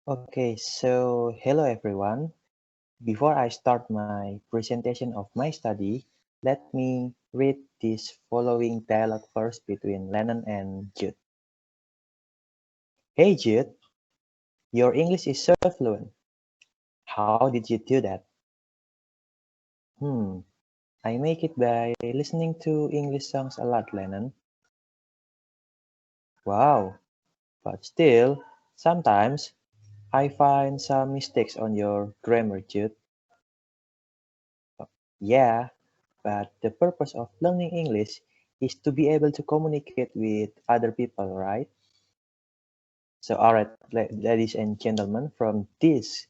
Okay, so hello everyone. Before I start my presentation of my study, let me read this following dialogue first between Lennon and Jude. Hey Jude, your English is so fluent. How did you do that? Hmm, I make it by listening to English songs a lot, Lennon. Wow, but still, sometimes I find some mistakes on your grammar, Jude. Yeah, but the purpose of learning English is to be able to communicate with other people, right? So, all right, ladies and gentlemen, from this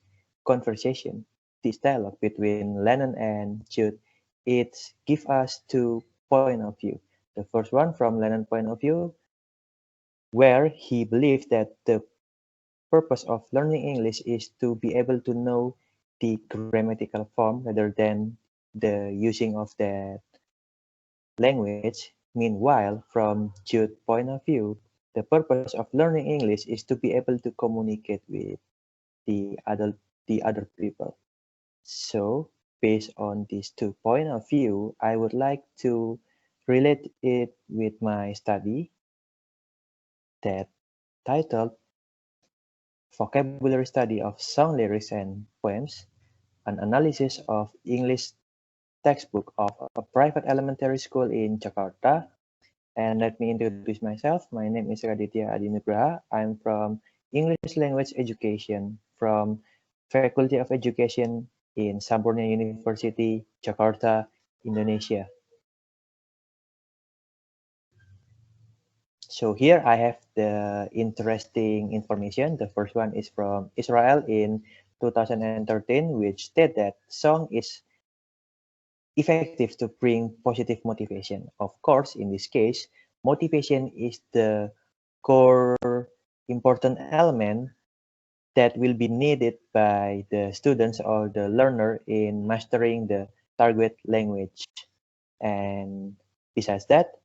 conversation, this dialogue between Lennon and Jude, it gives us two point of view. The first one from Lennon's point of view, where he believes that the purpose of learning English is to be able to know the grammatical form rather than the using of the language. Meanwhile, from Jude's point of view, the purpose of learning English is to be able to communicate with the other the other people. So, based on these two point of view, I would like to relate it with my study that titled Vocabulary Study of Song Lyrics and Poems, an analysis of English textbook of a private elementary school in Jakarta. And let me introduce myself. My name is Raditya Adinugraha. I'm from English Language Education from Faculty of Education in Sampurna University, Jakarta, Indonesia. So here I have the interesting information. The first one is from Israel in 2013, which state that song is effective to bring positive motivation. Of course, in this case, motivation is the core important element that will be needed by the students or the learner in mastering the target language. And besides that,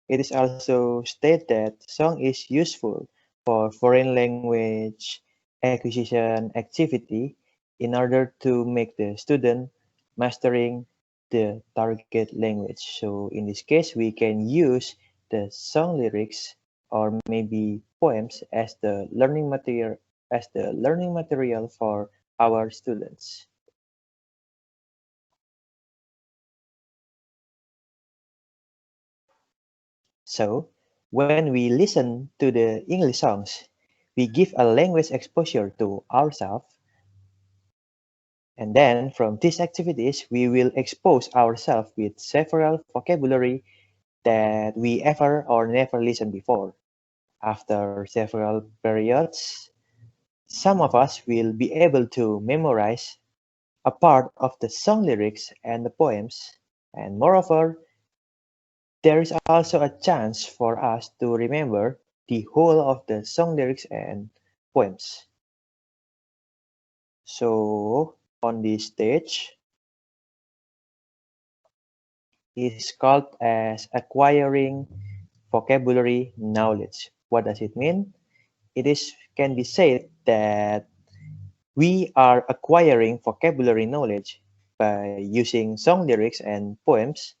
it is also stated that song is useful for foreign language acquisition activity in order to make the student mastering the target language. So in this case, we can use the song lyrics or maybe poems as the learning material for our students. So, when we listen to the English songs, we give a language exposure to ourselves, and then from these activities, we will expose ourselves with several vocabulary that we ever or never listened before. After several periods, some of us will be able to memorize a part of the song lyrics and the poems, and moreover, there is also a chance for us to remember the whole of the song lyrics and poems. So, on this stage is called as acquiring vocabulary knowledge. What does it mean? It is can be said that we are acquiring vocabulary knowledge by using song lyrics and poems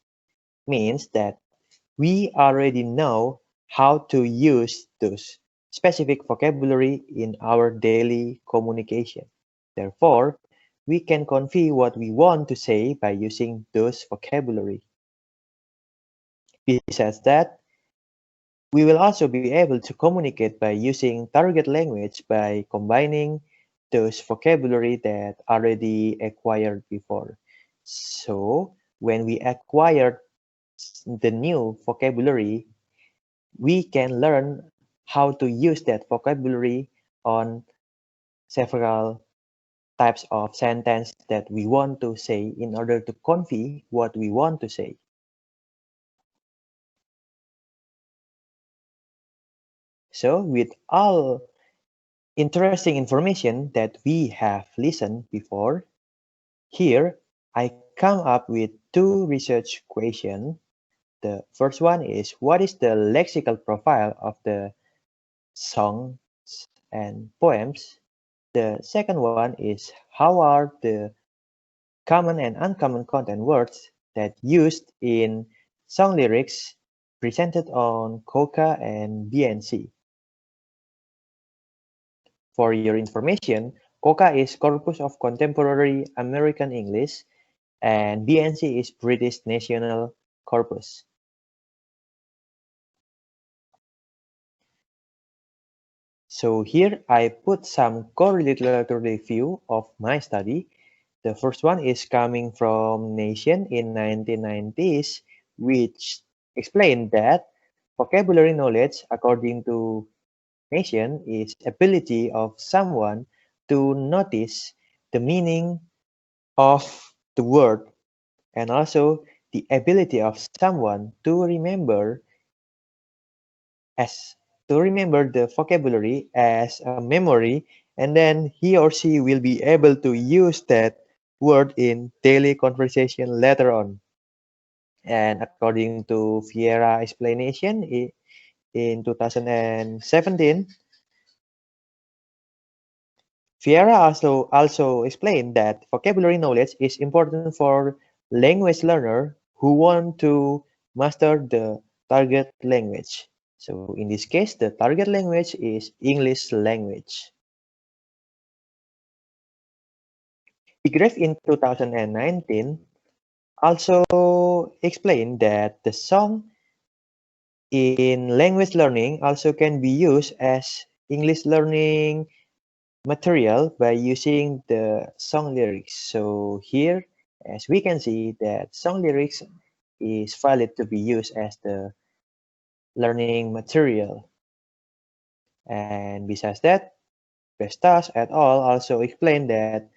means that we already know how to use those specific vocabulary in our daily communication. Therefore, we can convey what we want to say by using those vocabulary. Besides that, we will also be able to communicate by using target language by combining those vocabulary that already acquired before. So, when we acquire the new vocabulary, we can learn how to use that vocabulary on several types of sentence that we want to say in order to convey what we want to say. So with all interesting information that we have listened before, here I come up with two research questions. The first one is what is the lexical profile of the songs and poems? The second one is how are the common and uncommon content words that used in song lyrics presented on COCA and BNC. For your information, COCA is Corpus of Contemporary American English and BNC is British National Corpus. So here I put some core literature review of my study. The first one is coming from Nation in 1990s, which explained that vocabulary knowledge, according to Nation, is ability of someone to notice the meaning of the word and also the ability of someone to as remember the vocabulary as a memory, and then he or she will be able to use that word in daily conversation later on. And according to Vieira explanation in 2017, Vieira also explained that vocabulary knowledge is important for language learner who want to master the target language. So in this case, the target language is English language. Degrave in 2019 also explained that the song in language learning also can be used as English learning material by using the song lyrics. So here, as we can see that song lyrics is valid to be used as the learning material. And besides that, Vestas et al. Also explained that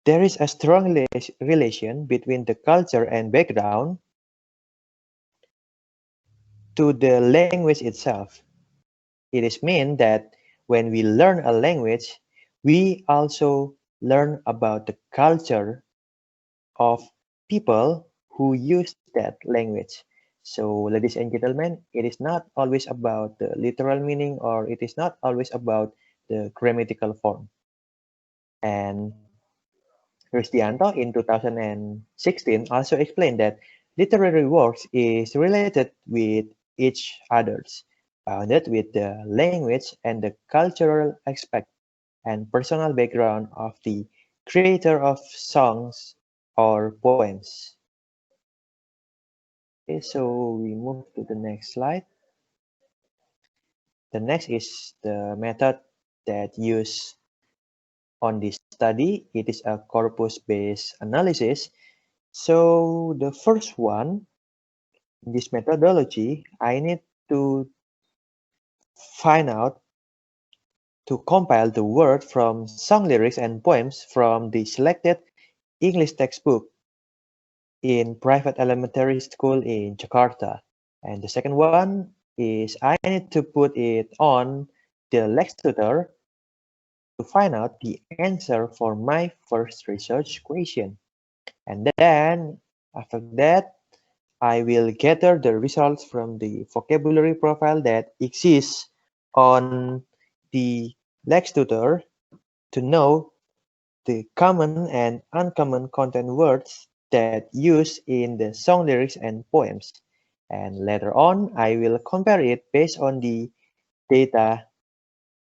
there is a strong relation between the culture and background to the language itself. It is mean that when we learn a language, we also learn about the culture of people who use that language. So, ladies and gentlemen, it is not always about the literal meaning or it is not always about the grammatical form. And Kristianto in 2016 also explained that literary works is related with each others, bounded with the language and the cultural aspect and personal background of the creator of songs or poems. Okay, so we move to the next slide. The next is the method that used on this study. It is a corpus-based analysis. So the first one, in this methodology, I need to find out to compile the word from song lyrics and poems from the selected English textbook in private elementary school in Jakarta. And the second one is I need to put it on the LexTutor to find out the answer for my first research question. And then after that, I will gather the results from the vocabulary profile that exists on the LexTutor to know the common and uncommon content words that used in the song lyrics and poems. And later on, I will compare it based on the data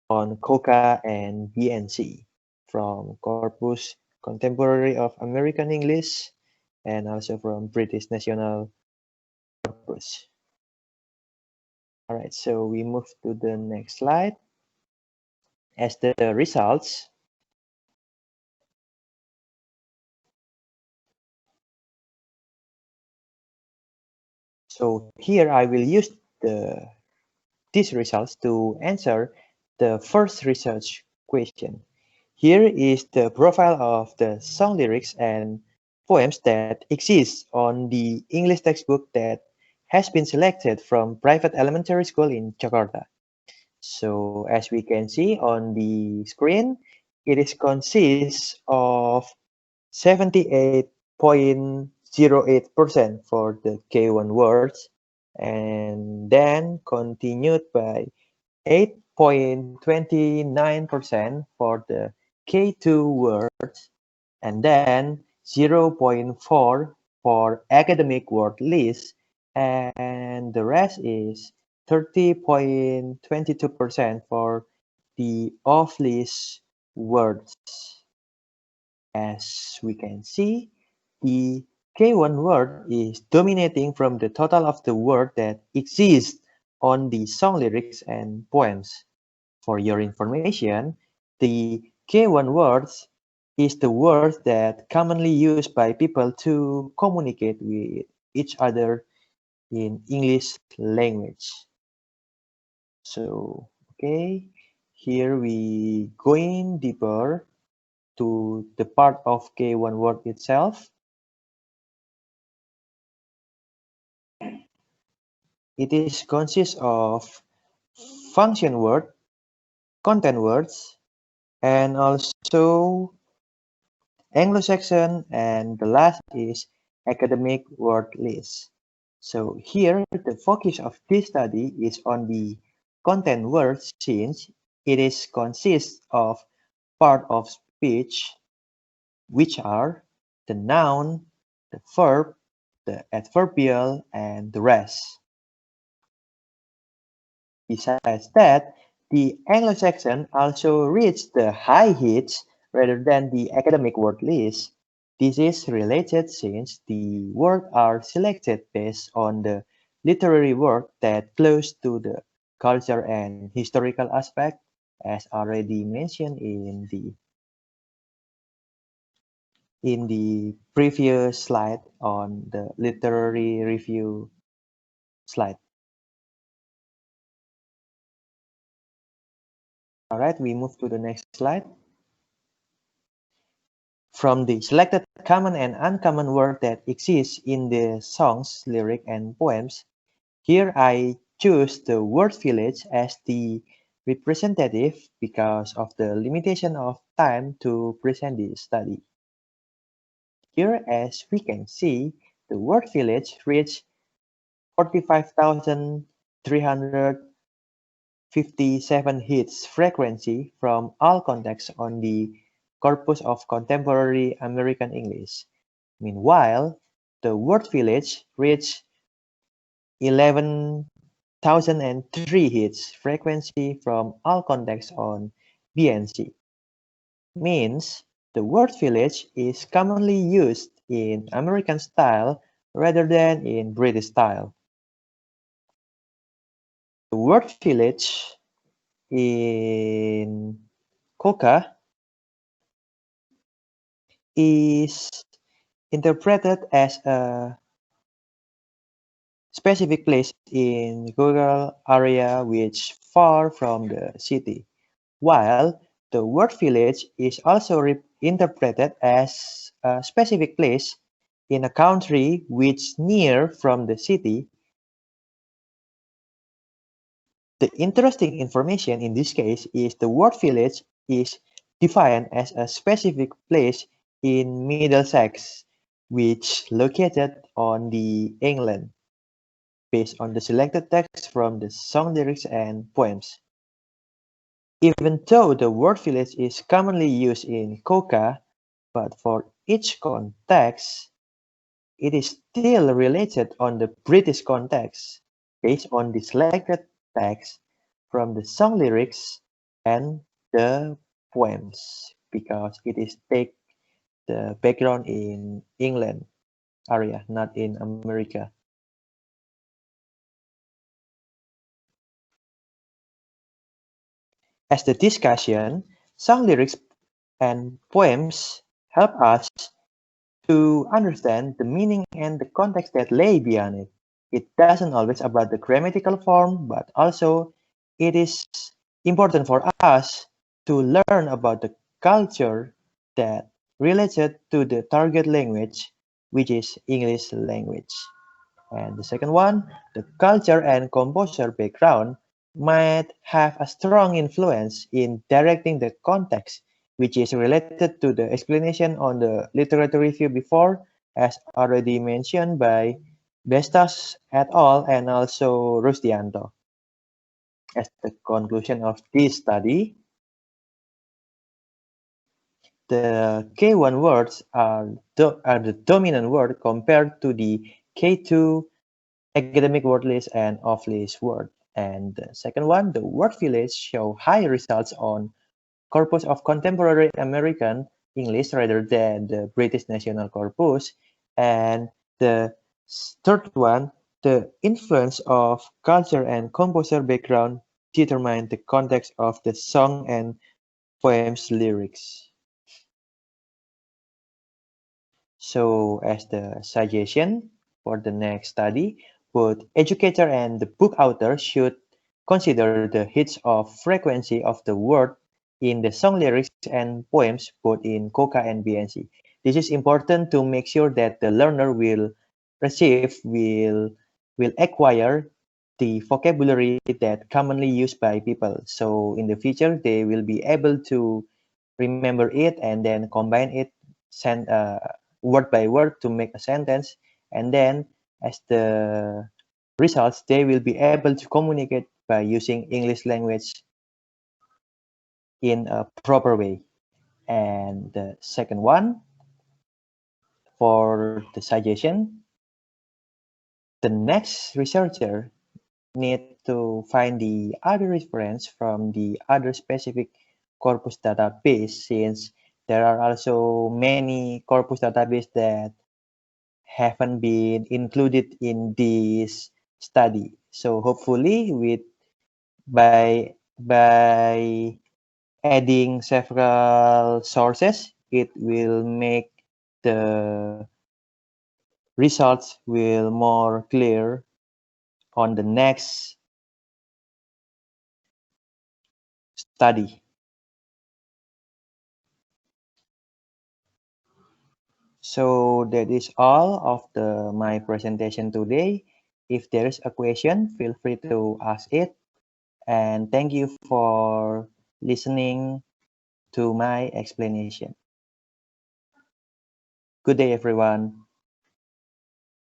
on COCA and BNC from Corpus Contemporary of American English and also from British National Corpus. All right, so we move to the next slide. As the results, so here I will use these results to answer the first research question. Here is the profile of the song lyrics and poems that exist on the English textbook that has been selected from private elementary school in Jakarta. So as we can see on the screen, it is consists of 78.08% for the K1 words and then continued by 0.29% for the K2 words, and then 0.4 for academic word list, and the rest is 30.22% for the off-list words. As we can see, the K1 word is dominating from the total of the word that exist on the song lyrics and poems. For your information, the K1 words is the words that commonly used by people to communicate with each other in English language. So, okay, here we going deeper to the part of K1 word itself. It is consists of function word, content words, and also Anglo-Saxon, and the last is academic word list. So here the focus of this study is on the content words since it is consists of part of speech which are the noun, the verb, the adverbial, and the rest. Besides that, the Anglo-Saxon also reached the high hits rather than the academic word list. This is related since the words are selected based on the literary work that close to the culture and historical aspect, as already mentioned in the previous slide on the literary review slide. All right, we move to the next slide. From the selected common and uncommon word that exists in the songs, lyric, and poems, here I choose the word village as the representative because of the limitation of time to present this study. Here, as we can see, the word village reached 45,357 hits frequency from all contexts on the corpus of contemporary American English. Meanwhile, the word village reached 11,003 hits frequency from all contexts on BNC. Means the word village is commonly used in American style rather than in British style. The word village in Coca is interpreted as a specific place in rural area which far from the city, while the word village is also interpreted as a specific place in a country which near from the city. The interesting information in this case is the word village is defined as a specific place in Middlesex, which located on the England, based on the selected text from the song lyrics and poems. Even though the word village is commonly used in Coca, but for each context, it is still related on the British context, based on the selected text from the song lyrics and the poems, because it is take the background in England area, not in America. As the discussion, song lyrics and poems help us to understand the meaning and the context that lay beyond it. It doesn't always about the grammatical form, but also it is important for us to learn about the culture that related to the target language, which is English language. And the second one, the culture and composer background might have a strong influence in directing the context, which is related to the explanation on the literature review before, as already mentioned by Bestas et al. And also Rusdianto. As the conclusion of this study, the K1 words are the dominant word compared to the K2 academic word list and off list word. And the second one, the word village show high results on corpus of contemporary American English rather than the British National Corpus. And the third one, the influence of culture and composer background determine the context of the song and poem's lyrics. So as the suggestion for the next study, both educator and the book author should consider the hits of frequency of the word in the song lyrics and poems both in COCA and BNC. This is important to make sure that the learner will acquire the vocabulary that commonly used by people. So in the future, they will be able to remember it and then combine it send word by word to make a sentence, and then as the results they will be able to communicate by using English language in a proper way. And the second one, for the suggestion, the next researcher need to find the other reference from the other specific corpus database, since there are also many corpus database that haven't been included in this study. So hopefully by adding several sources, it will make the results will more clear on the next study. So that is all of my presentation today. If there is a question, feel free to ask it. And thank you for listening to my explanation. Good day, everyone.